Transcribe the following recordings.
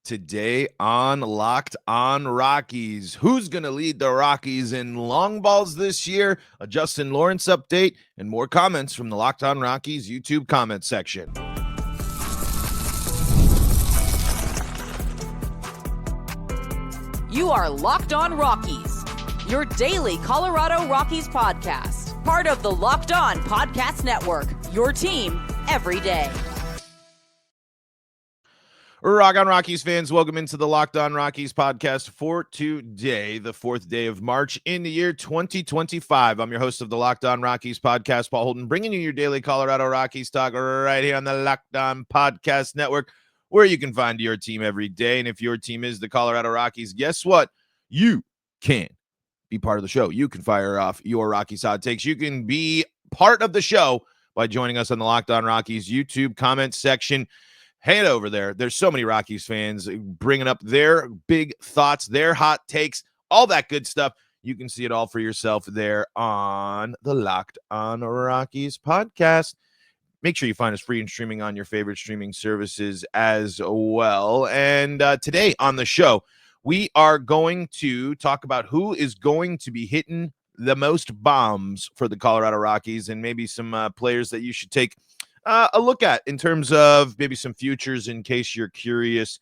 Today on Locked On Rockies. Who's going to lead the Rockies in long balls this year? A Justin Lawrence update and more comments from the Locked On Rockies YouTube comment section. You are Locked On Rockies, your daily Colorado Rockies podcast. Part of the Locked On Podcast Network, your team every day. Rock on Rockies fans, welcome into the Locked On Rockies podcast for today, the 4th day of March in the year 2025. I'm your host of the Locked On Rockies podcast, Paul Holden, bringing you your daily Colorado Rockies talk right here on the Locked On Podcast Network, where you can find your team every day. And if your team is the Colorado Rockies, guess what? You can be part of the show. You can fire off your Rockies hot takes. You can be part of the show by joining us on the Locked On Rockies YouTube comment section. Head over there. There's so many Rockies fans bringing up their big thoughts, their hot takes, all that good stuff. You can see it all for yourself there on the Locked On Rockies podcast. Make sure you find us free and streaming on your favorite streaming services as well. And today on the show, we are going to talk about who is going to be hitting the most bombs for the Colorado Rockies and maybe some players that you should take a look at in terms of maybe some futures in case you're curious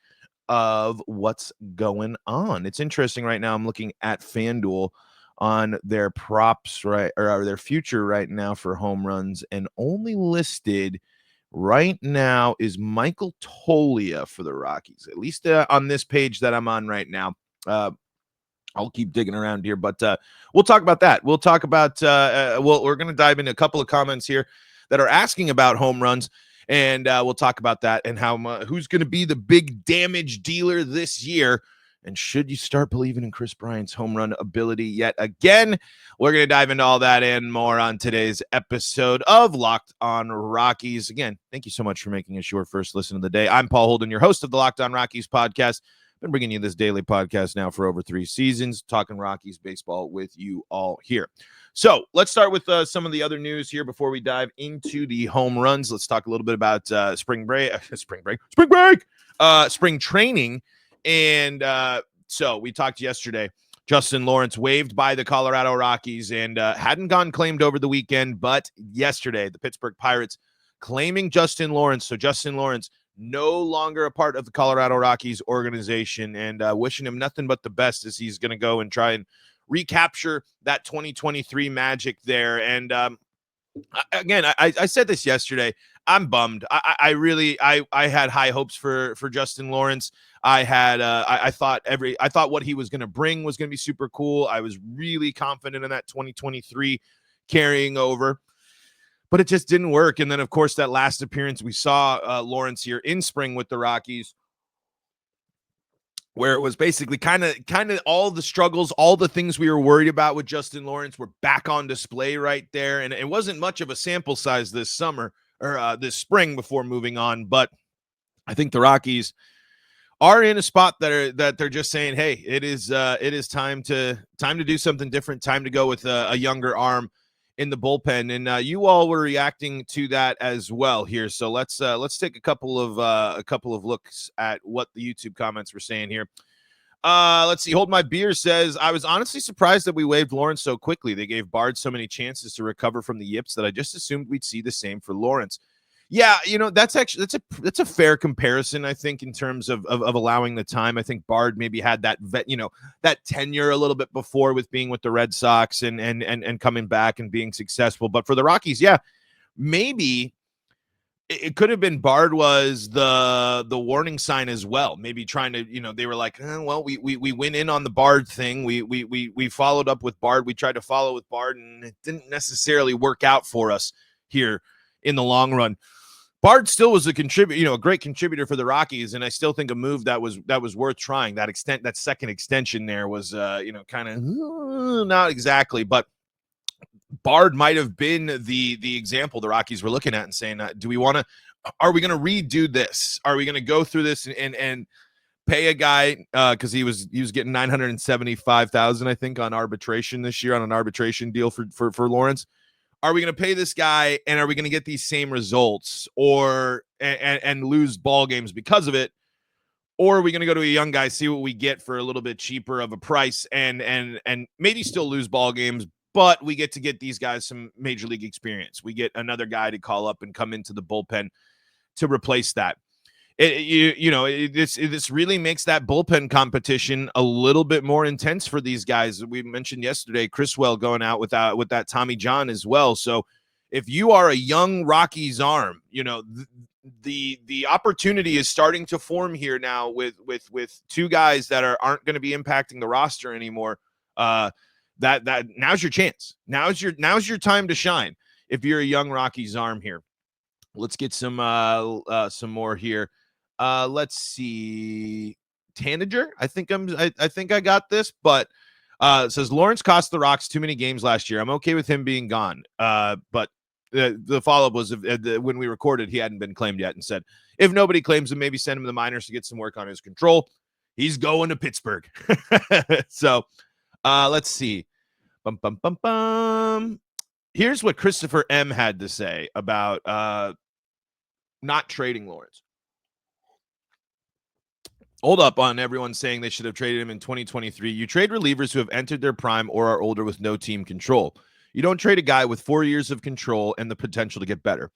of what's going on. It's interesting right now. I'm looking at FanDuel on their props, right, or their future right now for home runs, and only listed right now is Michael Toglia for the Rockies, at least on this page that I'm on right now. I'll keep digging around here, but we'll talk about that. We'll talk about, we're going to dive into a couple of comments here that are asking about home runs, and we'll talk about that and how who's going to be the big damage dealer this year, and should you start believing in Chris Bryant's home run ability yet again? We're going to dive into all that and more on today's episode of Locked On Rockies. Again, thank you so much for making us your first listen of the day. I'm Paul Holden, your host of the Locked On Rockies podcast. Been bringing you this daily podcast now for over 3 seasons, talking Rockies baseball with you all here. So let's start with some of the other news here before we dive into the home runs. Let's talk a little bit about spring training. And so we talked yesterday, Justin Lawrence waived by the Colorado Rockies and hadn't gone claimed over the weekend. But yesterday, the Pittsburgh Pirates claiming Justin Lawrence. So Justin Lawrence no longer a part of the Colorado Rockies organization, and wishing him nothing but the best as he's going to go and try and recapture that 2023 magic there. And again, I said this yesterday. I'm bummed. I really had high hopes for Justin Lawrence. I thought what he was going to bring was going to be super cool. I was really confident in that 2023 carrying over, but it just didn't work. And then, of course, that last appearance we saw Lawrence here in spring with the Rockies, where it was basically kind of all the struggles, all the things we were worried about with Justin Lawrence were back on display right there. And it wasn't much of a sample size this summer or this spring before moving on. But I think the Rockies are in a spot that they're just saying, hey, it is time to do something different, time to go with a younger arm in the bullpen. And you all were reacting to that as well here. So let's take a couple of looks at what the YouTube comments were saying here. Let's see. Hold My Beer says, I was honestly surprised that we waived Lawrence so quickly. They gave Bard so many chances to recover from the yips that I just assumed we'd see the same for Lawrence. Yeah, that's a fair comparison, I think, in terms of allowing the time. I think Bard maybe had that that tenure a little bit before with being with the Red Sox and coming back and being successful. But for the Rockies, yeah, maybe it could have been Bard was the warning sign as well. Maybe trying to, they were like, we went in on the Bard thing. We followed up with Bard. We tried to follow with Bard, and it didn't necessarily work out for us here in the long run. Bard still was a great contributor for the Rockies, and I still think a move that was worth trying. That second extension there was kind of not exactly, but Bard might have been the example the Rockies were looking at and saying, are we going to redo this? Are we going to go through this and pay a guy because he was getting $975,000, I think, on arbitration this year on an arbitration deal for Lawrence? Are we going to pay this guy, and are we going to get these same results and lose ball games because of it? or are we going to go to a young guy, see what we get for a little bit cheaper of a price, and maybe still lose ball games, but we get to get these guys some major league experience. We get another guy to call up and come into the bullpen to replace that. This really makes that bullpen competition a little bit more intense for these guys. We mentioned yesterday Criswell going out with that Tommy John as well. So if you are a young Rockies arm, the opportunity is starting to form here now with two guys that aren't going to be impacting the roster anymore. That now's your chance. Now's your time to shine if you're a young Rockies arm here. Let's get some more here. Let's see. Tanager, I think I got this, but says Lawrence cost the Rocks too many games last year. I'm okay with him being gone. But the follow-up was when we recorded, he hadn't been claimed yet, and said if nobody claims him, maybe send him to the minors to get some work on his control. He's going to Pittsburgh. So let's see. Bum, bum, bum, bum. Here's what Christopher M had to say about not trading Lawrence. Hold up on everyone saying they should have traded him in 2023. You trade relievers who have entered their prime or are older with no team control. You don't trade a guy with 4 years of control and the potential to get better.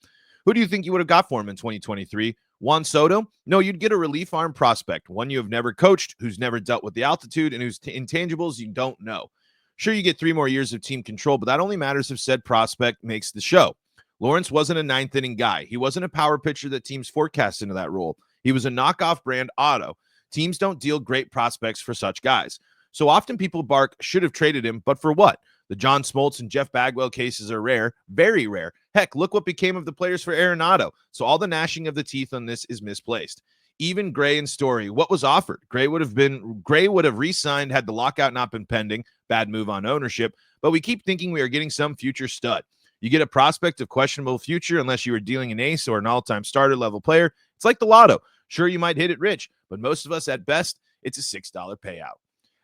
Who do you think you would have got for him in 2023? Juan Soto? No, you'd get a relief arm prospect, one you have never coached, who's never dealt with the altitude, and whose intangibles you don't know. Sure, you get 3 more years of team control, but that only matters if said prospect makes the show. Lawrence wasn't a ninth inning guy. He wasn't a power pitcher that teams forecast into that role. He was a knockoff brand auto. Teams don't deal great prospects for such guys. So often people bark, should have traded him, but for what? The John Smoltz and Jeff Bagwell cases are rare, very rare. Heck, look what became of the players for Arenado. So all the gnashing of the teeth on this is misplaced. Even Gray and Story, what was offered? Gray would have re-signed had the lockout not been pending. Bad move on ownership. But we keep thinking we are getting some future stud. You get a prospect of questionable future unless you are dealing an ace or an all-time starter level player. It's like the lotto. Sure, you might hit it rich, but most of us at best, it's a $6 payout.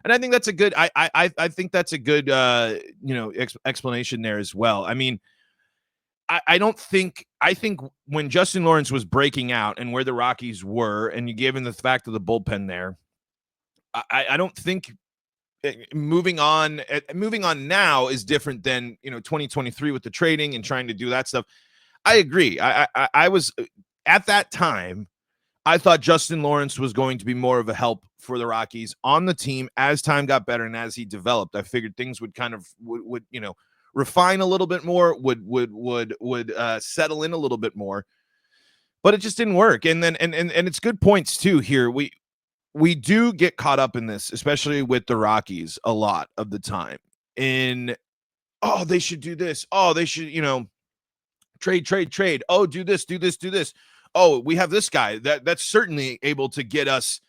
And I think that's a good, I think that's a good, explanation there as well. I mean, I think when Justin Lawrence was breaking out and where the Rockies were, and you gave him the fact of the bullpen there, I don't think moving on now is different than, 2023 with the trading and trying to do that stuff. I agree. I was at that time, I thought Justin Lawrence was going to be more of a help for the Rockies on the team as time got better and as he developed. I figured things would kind of would refine a little bit more, would settle in a little bit more, but it just didn't work. And then and it's good points too here. We do get caught up in this, especially with the Rockies a lot of the time. They should do this. Oh, they should trade. Oh, do this. Oh, we have this guy that's certainly able to get us,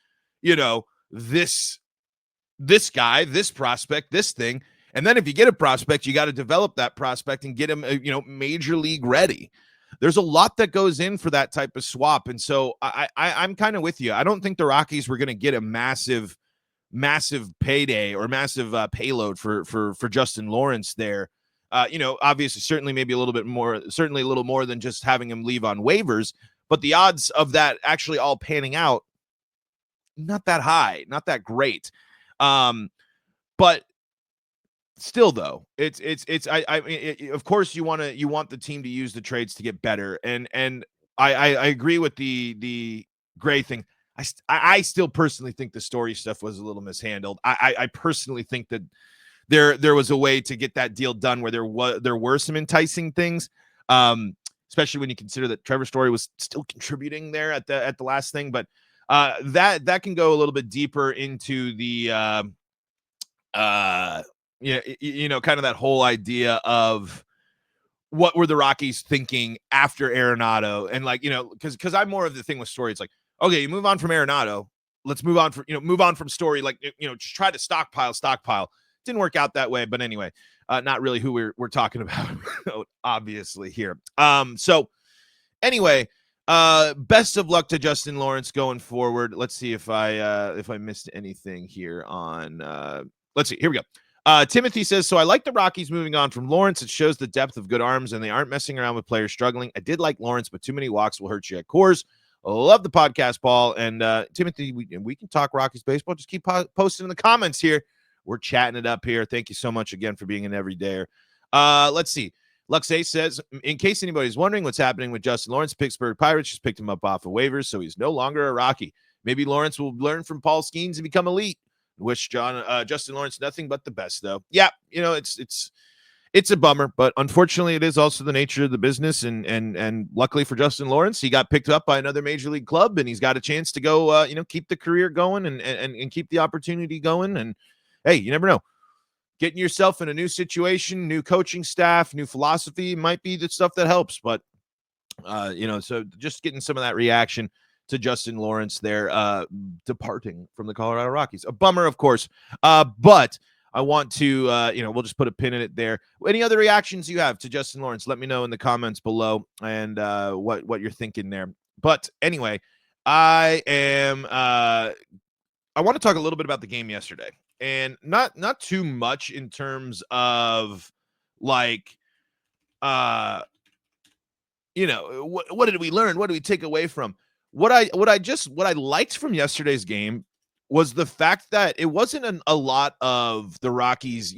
this guy, this prospect, this thing. And then if you get a prospect, you got to develop that prospect and get him, major league ready. There's a lot that goes in for that type of swap. And so I'm kind of with you. I don't think the Rockies were going to get a massive payday or massive payload for Justin Lawrence there. Obviously, certainly maybe a little bit more, certainly a little more than just having him leave on waivers. But the odds of that actually all panning out, not that high, not that great. But still, though, it's of course you want the team to use the trades to get better. And I agree with the Gray thing. I still personally think the Story stuff was a little mishandled. I personally think that there was a way to get that deal done where there were some enticing things. Especially when you consider that Trevor Story was still contributing there at the last thing, but that can go a little bit deeper into the kind of that whole idea of what were the Rockies thinking after Arenado, and because I'm more of the thing with Story. It's like, okay, you move on from Arenado, let's move on from Story, just try to stockpile. Didn't work out that way, but anyway. Not really who we're talking about, obviously, here. So anyway, best of luck to Justin Lawrence going forward. Let's see if I missed anything here on let's see. Here we go. Timothy says, so I like the Rockies moving on from Lawrence. It shows the depth of good arms, and they aren't messing around with players struggling. I did like Lawrence, but too many walks will hurt you at Coors. Love the podcast, Paul. And Timothy, we can talk Rockies baseball. Just keep posting in the comments here. We're chatting it up here. Thank you so much again for being an everydayer. Let's see. Luxay says, in case anybody's wondering what's happening with Justin Lawrence, Pittsburgh Pirates just picked him up off of waivers, so he's no longer a Rocky. Maybe Lawrence will learn from Paul Skeens and become elite. Wish Justin Lawrence nothing but the best, though. Yeah, it's a bummer, but unfortunately, it is also the nature of the business. And luckily for Justin Lawrence, he got picked up by another major league club, and he's got a chance to go, keep the career going and keep the opportunity going. And hey, you never know. Getting yourself in a new situation, new coaching staff, new philosophy might be the stuff that helps. But, so just getting some of that reaction to Justin Lawrence there, departing from the Colorado Rockies. A bummer, of course. But I want to, we'll just put a pin in it there. Any other reactions you have to Justin Lawrence, let me know in the comments below and what you're thinking there. But anyway, I want to talk a little bit about the game yesterday. And not too much in terms of like, what did we learn? What did we take away from? What I liked from yesterday's game was the fact that it wasn't a lot of the Rockies,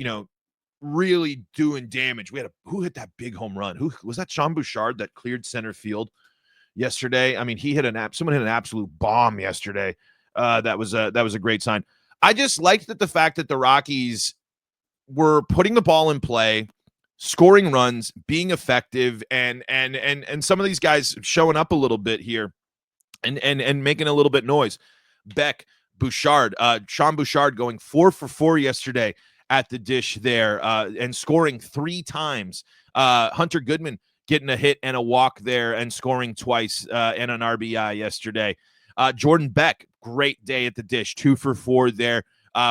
really doing damage. Who hit that big home run? Who was that? Sean Bouchard that cleared center field yesterday. I mean, someone hit an absolute bomb yesterday. That was a great sign. I just liked the fact that the Rockies were putting the ball in play, scoring runs, being effective, and some of these guys showing up a little bit here and making a little bit noise. Beck, Bouchard, Sean Bouchard going 4 for 4 yesterday at the dish there and scoring 3 times. Hunter Goodman getting a hit and a walk there and scoring twice and an RBI yesterday. Jordan Beck, great day at the dish, 2 for 4 there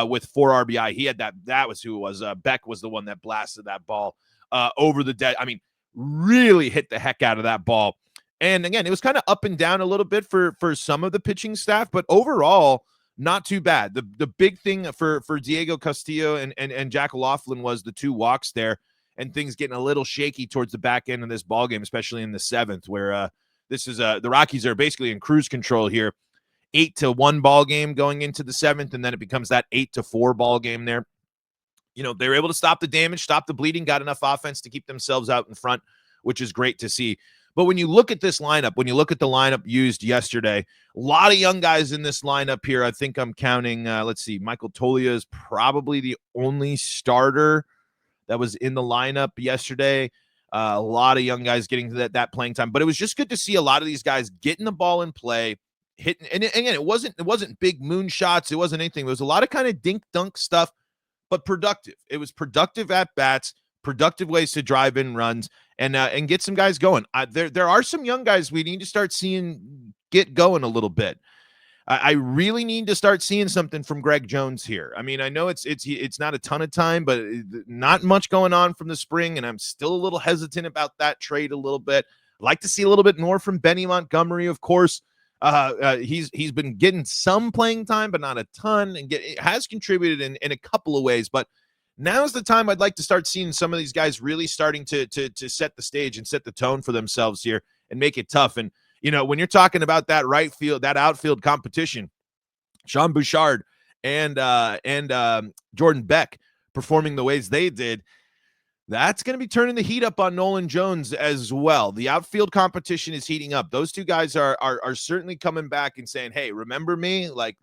with 4 RBI. He had that was who it was. Beck was the one that blasted that ball over the dead. I mean, really hit the heck out of that ball. And again, it was kind of up and down a little bit for some of the pitching staff, but overall, not too bad. The big thing for Diego Castillo and Jack O'Loughlin was the 2 walks there and things getting a little shaky towards the back end of this ball game, especially in the 7th, where this is the Rockies are basically in cruise control here. 8-1 ball game going into the 7th, and then it becomes that 8-4 ball game there. They were able to stop the damage, stop the bleeding, got enough offense to keep themselves out in front, which is great to see. But when you look at this lineup, when you look at the lineup used yesterday, a lot of young guys in this lineup here. I think I'm counting, let's see, Michael Toglia is probably the only starter that was in the lineup yesterday. A lot of young guys getting that playing time, but it was just good to see a lot of these guys getting the ball in play, hitting. And again, it wasn't big moon shots. It wasn't anything. It was a lot of kind of dink dunk stuff, but productive. It was productive at bats, productive ways to drive in runs and get some guys going. There are some young guys we need to start seeing get going a little bit. I really need to start seeing something from Greg Jones here. I mean, I know it's not a ton of time, but not much going on from the spring, and I'm still a little hesitant about that trade a little bit. I'd like to see a little bit more from Benny Montgomery, of course. He's been getting some playing time, but not a ton, and it has contributed in a couple of ways. But now's the time I'd like to start seeing some of these guys really starting to set the stage and set the tone for themselves here and make it tough. And when you're talking about that right field, that outfield competition, Sean Bouchard and Jordan Beck performing the ways they did, that's going to be turning the heat up on Nolan Jones as well. The outfield competition is heating up. Those two guys are certainly coming back and saying, "Hey, remember me? Like,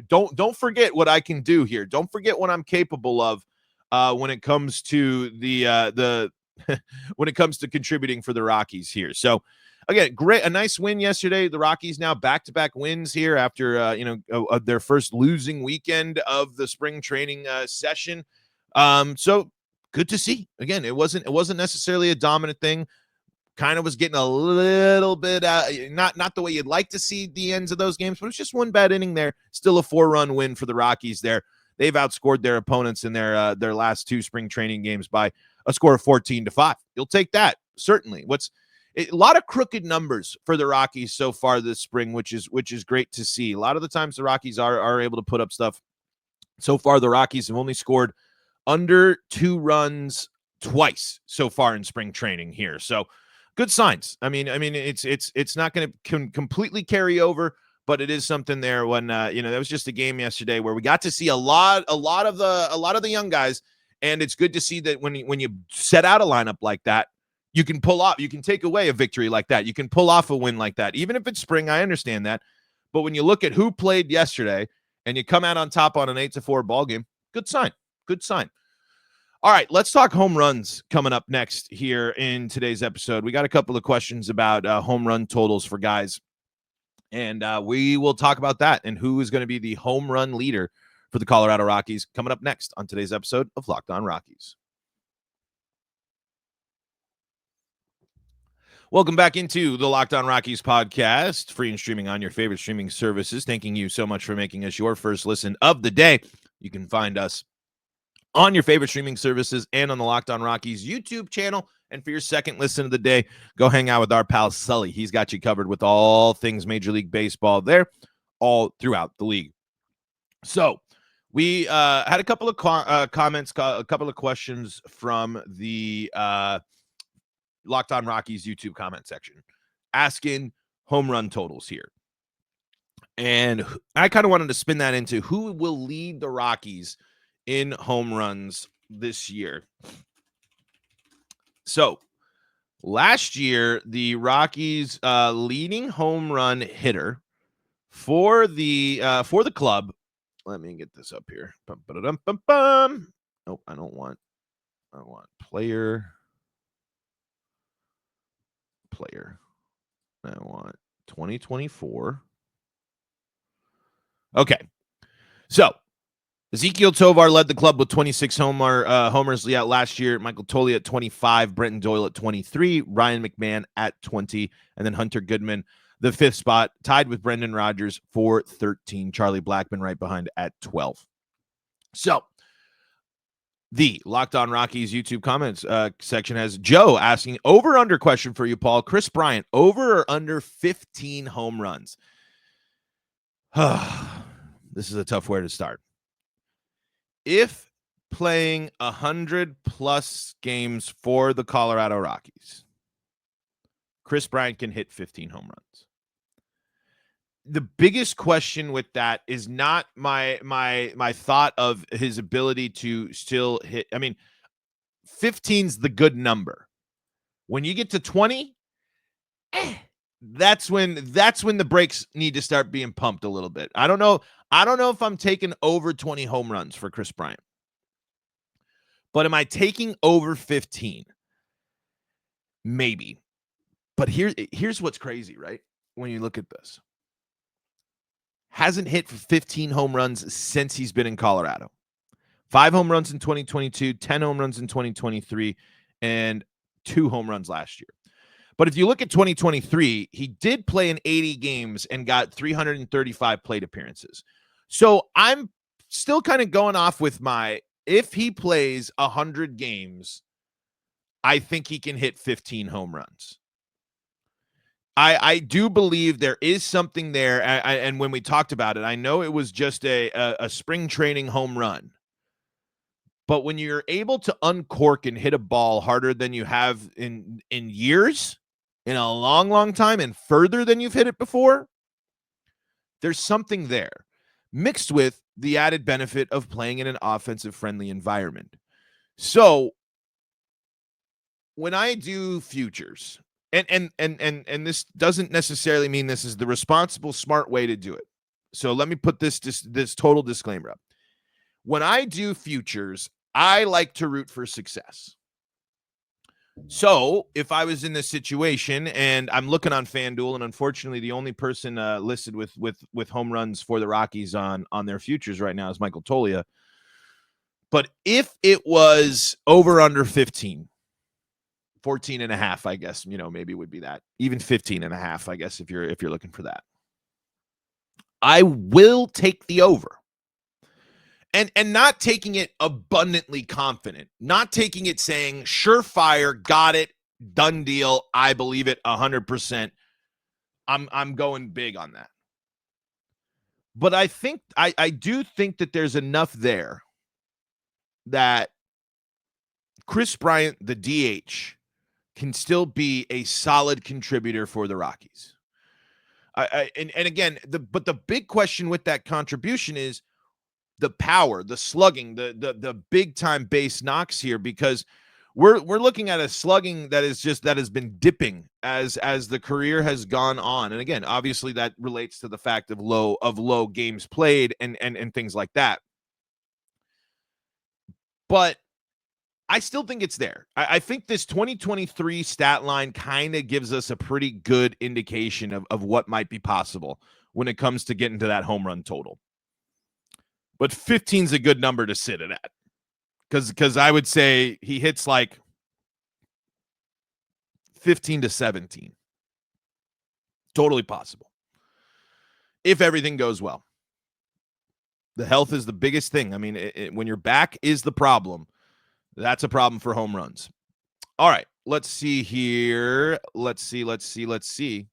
don't forget what I can do here. Don't forget what I'm capable of when it comes to the when it comes to contributing for the Rockies here." So again, a nice win yesterday. The Rockies now back-to-back wins here after their first losing weekend of the spring training session. So good to see. Again, it wasn't necessarily a dominant thing. Kind of was getting a little bit not the way you'd like to see the ends of those games, but it's just one bad inning there. Still a 4-run win for the Rockies there. They've outscored their opponents in their last 2 spring training games by a score of 14-5. You'll take that, certainly. A lot of crooked numbers for the Rockies so far this spring, which is great to see. A lot of the times the Rockies are able to put up stuff. So far, the Rockies have only scored under 2 runs twice so far in spring training here. So good signs. I mean, it's not going to completely carry over, but it is something there. When there was just a game yesterday where we got to see a lot of the young guys, and it's good to see that when you set out a lineup like that, you can pull off, you can take away a victory like that, you can pull off a win like that, even if it's spring. I understand that, but when you look at who played yesterday and you come out on top on an 8-4 ball game, good sign. Good sign. All right, let's talk home runs coming up next here in today's episode. We got a couple of questions about home run totals for guys, and we will talk about that and who is going to be the home run leader for the Colorado Rockies coming up next on today's episode of Locked On Rockies. Welcome back into the Locked On Rockies podcast, free and streaming on your favorite streaming services. Thanking you so much for making us your first listen of the day. You can find us on your favorite streaming services and on the Locked On Rockies YouTube channel. And for your second listen of the day, go hang out with our pal Sully. He's got you covered with all things Major League Baseball there, all throughout the league. So we had a couple of comments, a couple of questions from the Locked On Rockies YouTube comment section asking home run totals here. And I kind of wanted to spin that into who will lead the Rockies in home runs this year. So last year, the Rockies leading home run hitter for the club. Let me get this up here. Nope, I want player. I want 2024. Okay. So Ezekiel Tovar led the club with 26 homers last year. Michael Toley at 25, Brenton Doyle at 23, Ryan McMahon at 20, and then Hunter Goodman, the fifth spot, tied with Brendan Rodgers for 13. Charlie Blackmon right behind at 12. So the Locked On Rockies YouTube comments section has Joe asking, over-under question for you, Paul. Chris Bryant, over or under 15 home runs? This is a tough way to start. If playing 100-plus games for the Colorado Rockies, Chris Bryant can hit 15 home runs. The biggest question with that is not my thought of his ability to still hit. I mean, 15's the good number. When you get to 20, that's when the brakes need to start being pumped a little bit. I don't know if I'm taking over 20 home runs for Chris Bryant. But am I taking over 15? Maybe. But here's what's crazy, right? When you look at this. Hasn't hit 15 home runs since he's been in Colorado. 5 home runs in 2022, 10 home runs in 2023, and 2 home runs last year. But if you look at 2023, he did play in 80 games and got 335 plate appearances. So I'm still kind of going off with if he plays 100 games, I think he can hit 15 home runs. I do believe there is something there. And when we talked about it, I know it was just a spring training home run. But when you're able to uncork and hit a ball harder than you have in years, in a long, long time, and further than you've hit it before, there's something there, mixed with the added benefit of playing in an offensive-friendly environment. So when I do futures, and this doesn't necessarily mean this is the responsible, smart way to do it. So let me put this total disclaimer up. When I do futures, I like to root for success. So if I was in this situation and I'm looking on FanDuel, and unfortunately the only person listed with home runs for the Rockies on their futures right now is Michael Toley. But if it was over under 15, 14 and a half, I guess, maybe would be that. Even 15 and a half, I guess, if you're looking for that. I will take the over. And not taking it abundantly confident, not taking it saying, surefire, got it, done deal, I believe it 100%. I'm going big on that. But I think I do think that there's enough there that Chris Bryant, the DH, can still be a solid contributor for the Rockies. And again, but the big question with that contribution is the power, the slugging, the big time base knocks here, because we're looking at a slugging that has been dipping as the career has gone on. And again, obviously that relates to the fact of low games played and things like that. But I still think it's there. I think this 2023 stat line kind of gives us a pretty good indication of what might be possible when it comes to getting to that home run total. But 15 is a good number to sit it at, because I would say he hits like 15 to 17. Totally possible if everything goes well. The health is the biggest thing. I mean, when your back is the problem, that's a problem for home runs. All right, let's see here. Let's see.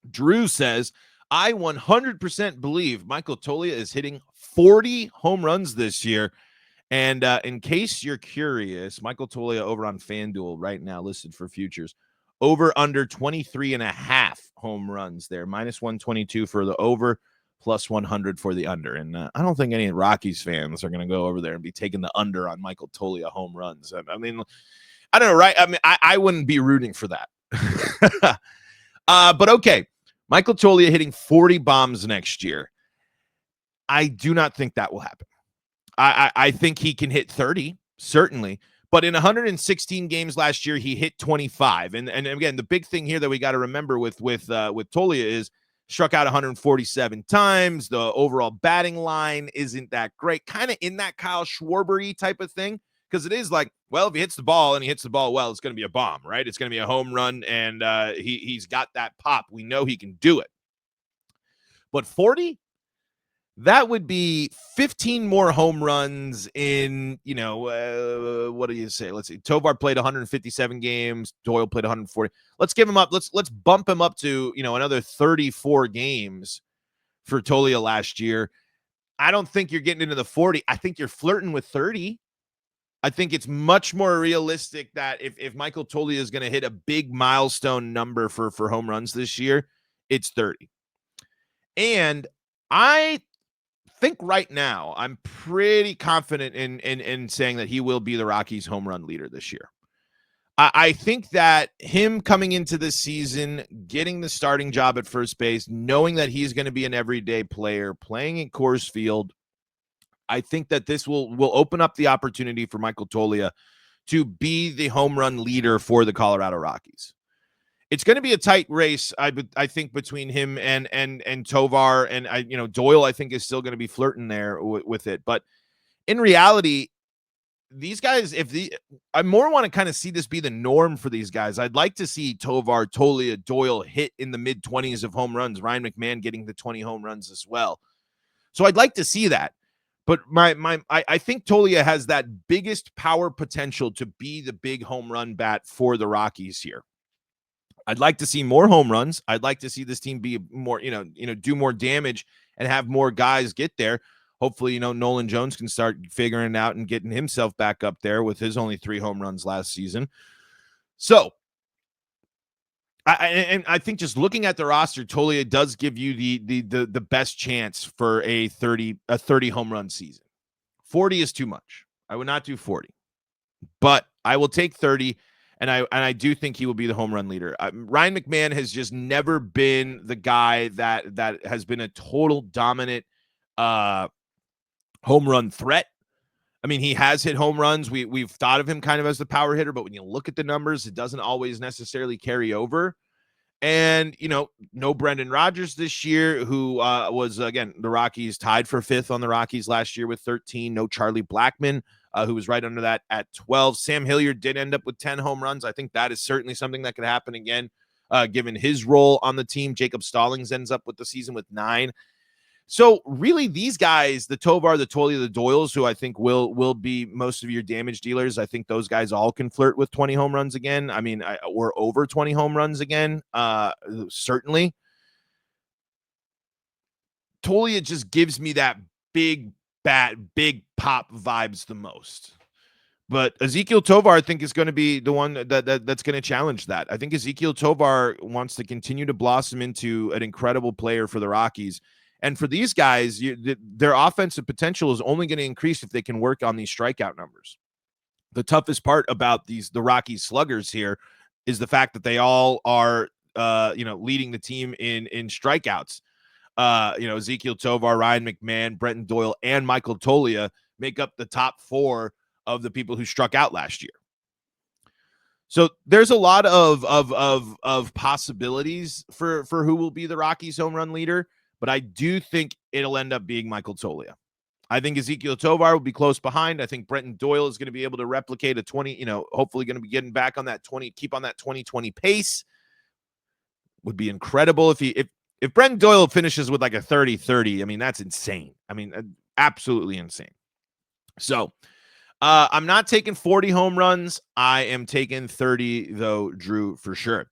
Drew says, I 100% believe Michael Toglia is hitting 40 home runs this year. And in case you're curious, Michael Toglia over on FanDuel right now listed for futures. Over under 23.5 home runs there. Minus 122 for the over, plus 100 for the under. And I don't think any Rockies fans are going to go over there and be taking the under on Michael Toglia home runs. I mean, I don't know, right? I mean, I wouldn't be rooting for that. But okay, Michael Toglia hitting 40 bombs next year. I do not think that will happen. I think he can hit 30, certainly. But in 116 games last year, he hit 25. And again, the big thing here that we got to remember with Toglia is struck out 147 times. The overall batting line isn't that great. Kind of in that Kyle Schwarber-y type of thing. Because it is like, well, if he hits the ball and he hits the ball well, it's going to be a bomb, right? It's going to be a home run, and he's got that pop. We know he can do it. But 40? That would be 15 more home runs in, what do you say? Let's see. Tovar played 157 games. Doyle played 140. Let's give him up. Let's bump him up to, another 34 games for Toglia last year. I don't think you're getting into the 40. I think you're flirting with 30. I think it's much more realistic that if Michael Toglia is going to hit a big milestone number for home runs this year, it's 30. And I think right now I'm pretty confident in saying that he will be the Rockies home run leader this year. I think that him coming into this season, getting the starting job at first base, knowing that he's going to be an everyday player, playing in Coors Field, I think that this will open up the opportunity for Michael Toglia to be the home run leader for the Colorado Rockies. It's going to be a tight race, I think, between him and Tovar, and Doyle. I think is still going to be flirting there with it. But in reality, these guys, I more want to kind of see this be the norm for these guys. I'd like to see Tovar, Toglia, Doyle hit in the mid 20s of home runs. Ryan McMahon getting the 20 home runs as well. So I'd like to see that. But I think Toglia has that biggest power potential to be the big home run bat for the Rockies here. I'd like to see more home runs. I'd like to see this team be more, do more damage and have more guys get there. Hopefully, Nolan Jones can start figuring it out and getting himself back up there with his only 3 home runs last season. So, I think just looking at the roster, Toglia does give you the best chance for a 30 home run season. 40 is too much. I would not do 40, but I will take 30. And I do think he will be the home run leader. Ryan McMahon has just never been the guy that has been a total dominant home run threat. I mean, he has hit home runs. We've thought of him kind of as the power hitter, but when you look at the numbers, it doesn't always necessarily carry over. And, no Brendan Rodgers this year, who was, again, the Rockies tied for 5th on the Rockies last year with 13. No Charlie Blackmon, who was right under that at 12. Sam Hilliard did end up with 10 home runs. I think that is certainly something that could happen again, given his role on the team. Jacob Stallings ends up with the season with 9. So really these guys, the Tovar, the Toglia, the Doyles, who I think will be most of your damage dealers, I think those guys all can flirt with 20 home runs again. I mean, or over 20 home runs again, certainly. Toglia just gives me that big bat, big pop vibes the most. But Ezekiel Tovar, I think, is going to be the one that's going to challenge that. I think Ezekiel Tovar wants to continue to blossom into an incredible player for the Rockies. And for these guys, their offensive potential is only going to increase if they can work on these strikeout numbers. The toughest part about the Rockies sluggers here is the fact that they all are, leading the team in strikeouts. Ezekiel Tovar, Ryan McMahon, Brenton Doyle, and Michael Toglia make up the top 4 of the people who struck out last year. So there's a lot of possibilities for who will be the Rockies home run leader, but I do think it'll end up being Michael Toglia. I think Ezekiel Tovar will be close behind. I think Brenton Doyle is going to be able to replicate a 20, hopefully going to be getting back on that 20, keep on that 2020 pace. Would be incredible if Brenton Doyle finishes with like a 30-30. I mean, that's insane. I mean, absolutely insane. So I'm not taking 40 home runs. I am taking 30, though, Drew, for sure.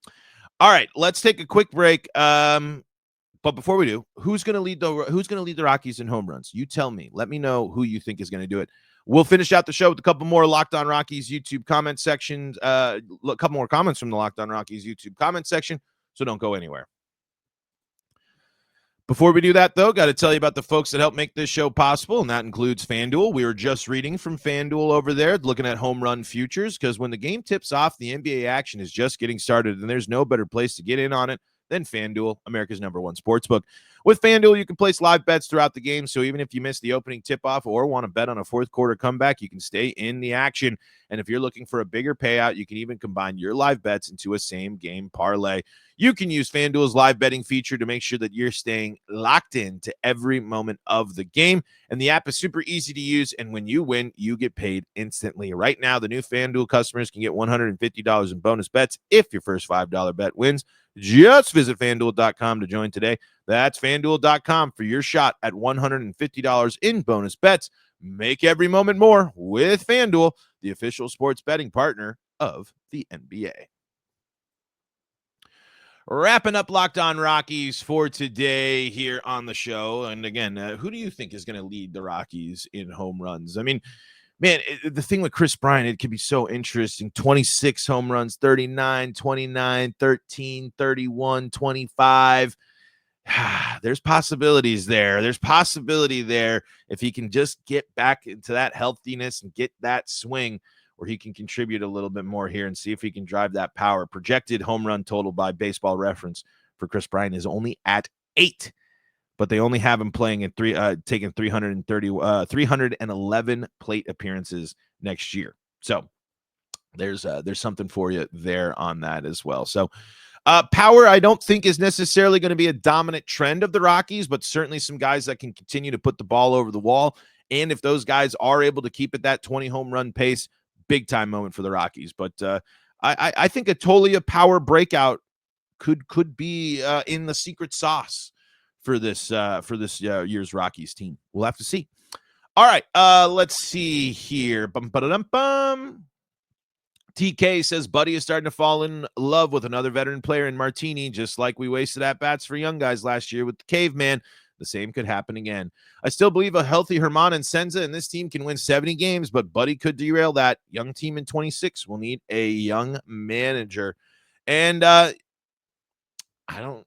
All right, let's take a quick break. But before we do, who's going to lead the Rockies in home runs? You tell me. Let me know who you think is going to do it. We'll finish out the show with a couple more Locked On Rockies YouTube comment sections. A couple more comments from the Locked On Rockies YouTube comment section. So don't go anywhere. Before we do that, though, got to tell you about the folks that help make this show possible, and that includes FanDuel. We were just reading from FanDuel over there, looking at home run futures, because when the game tips off, the NBA action is just getting started, and there's no better place to get in on it than FanDuel, America's #1 sportsbook. With FanDuel, you can place live bets throughout the game, so even if you miss the opening tip-off or want to bet on a fourth-quarter comeback, you can stay in the action. And if you're looking for a bigger payout, you can even combine your live bets into a same-game parlay. You can use FanDuel's live betting feature to make sure that you're staying locked in to every moment of the game. And the app is super easy to use, and when you win, you get paid instantly. Right now, the new FanDuel customers can get $150 in bonus bets if your first $5 bet wins. Just visit FanDuel.com to join today. That's FanDuel.com for your shot at $150 in bonus bets. Make every moment more with FanDuel, the official sports betting partner of the NBA. Wrapping up Locked On Rockies for today here on the show. And again, who do you think is going to lead the Rockies in home runs? I mean, man, the thing with Chris Bryant, it could be so interesting. 26 home runs, 39, 29, 13, 31, 25. There's possibilities there. There's possibility there if he can just get back into that healthiness and get that swing where he can contribute a little bit more here and see if he can drive that power. Projected home run total by Baseball Reference for Chris Bryant is only at 8. But they only have him playing at taking 311 plate appearances next year. So there's something for you there on that as well. So power, I don't think is necessarily going to be a dominant trend of the Rockies, but certainly some guys that can continue to put the ball over the wall. And if those guys are able to keep at that 20 home run pace, big time moment for the Rockies. But I think a Toglia power breakout could be in the secret sauce for this year's Rockies team. We'll have to see. All right, let's see here. TK says Buddy is starting to fall in love with another veteran player in Martini, just like we wasted at-bats for young guys last year with the Caveman. The same could happen again. I still believe a healthy Herman and Senza and this team can win 70 games, but Buddy could derail that. Young team in 26 will need a young manager. And I don't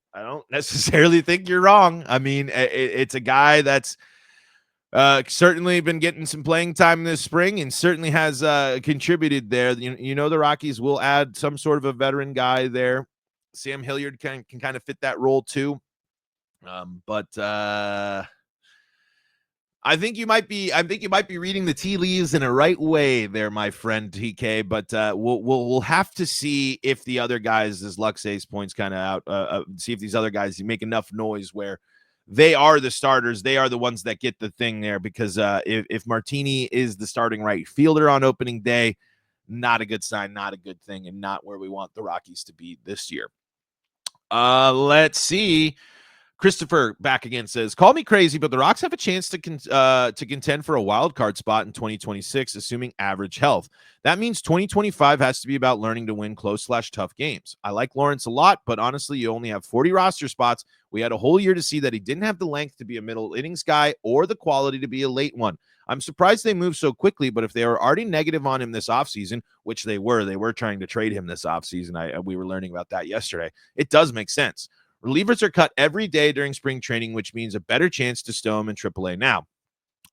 necessarily think you're wrong. I mean, it's a guy that's certainly been getting some playing time this spring and certainly has contributed there. The Rockies will add some sort of a veteran guy there. Sam Hilliard can kind of fit that role too. But I think you might be reading the tea leaves in a right way there, my friend TK. But we'll have to see if the other guys, as luck says, points kind of out. See if these other guys make enough noise where they are the starters. They are the ones that get the thing there. Because if Martini is the starting right fielder on opening day, not a good sign, not a good thing, and not where we want the Rockies to be this year. Let's see. Christopher back again says, call me crazy, but the Rocks have a chance to contend for a wild card spot in 2026, assuming average health. That means 2025 has to be about learning to win close/tough games. I like Lawrence a lot, but honestly, you only have 40 roster spots. We had a whole year to see that he didn't have the length to be a middle innings guy or the quality to be a late one. I'm surprised they moved so quickly, but if they were already negative on him this offseason, which they were trying to trade him this offseason. We were learning about that yesterday. It does make sense. Relievers are cut every day during spring training, which means a better chance to stow him in AAA. Now,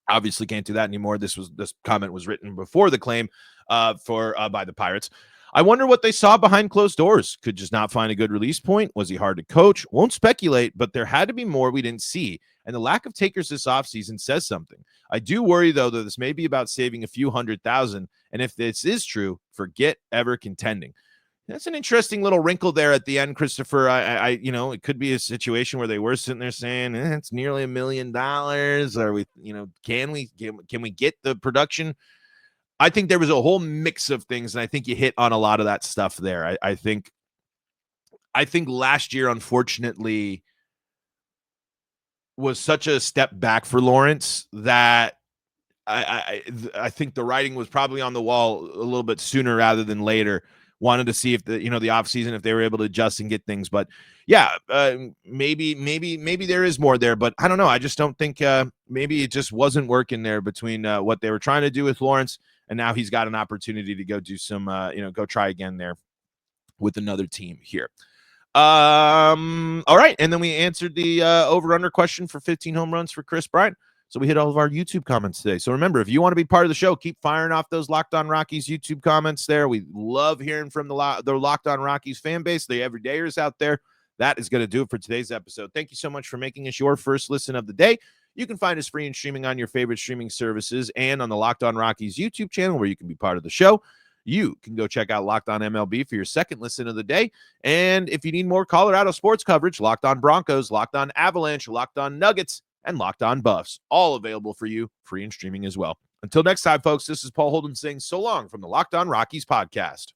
obviously can't do that anymore. This comment was written before the claim by the Pirates. I wonder what they saw behind closed doors. Could just not find a good release point. Was he hard to coach? Won't speculate, but there had to be more we didn't see. And the lack of takers this offseason says something. I do worry, though, that this may be about saving a few $100,000. And if this is true, forget ever contending. That's an interesting little wrinkle there at the end, Christopher. It could be a situation where they were sitting there saying it's nearly $1 million. Are we, can we get the production? I think there was a whole mix of things, and I think you hit on a lot of that stuff there. I think last year, unfortunately, was such a step back for Lawrence that I think the writing was probably on the wall a little bit sooner rather than later. Wanted to see if the offseason, if they were able to adjust and get things. But yeah, maybe there is more there, but I don't know. I just don't think maybe it just wasn't working there between what they were trying to do with Lawrence, and now he's got an opportunity to go do some, go try again there with another team here. All right. And then we answered the over-under question for 15 home runs for Chris Bryant. So we hit all of our YouTube comments today. So remember, if you want to be part of the show, keep firing off those Locked On Rockies YouTube comments there. We love hearing from the Locked On Rockies fan base, the everydayers out there. That is going to do it for today's episode. Thank you so much for making us your first listen of the day. You can find us free and streaming on your favorite streaming services and on the Locked On Rockies YouTube channel, where you can be part of the show. You can go check out Locked On MLB for your second listen of the day. And if you need more Colorado sports coverage, Locked On Broncos, Locked On Avalanche, Locked On Nuggets, and Locked On Buffs, all available for you, free and streaming as well. Until next time, folks, this is Paul Holden saying so long from the Locked On Rockies podcast.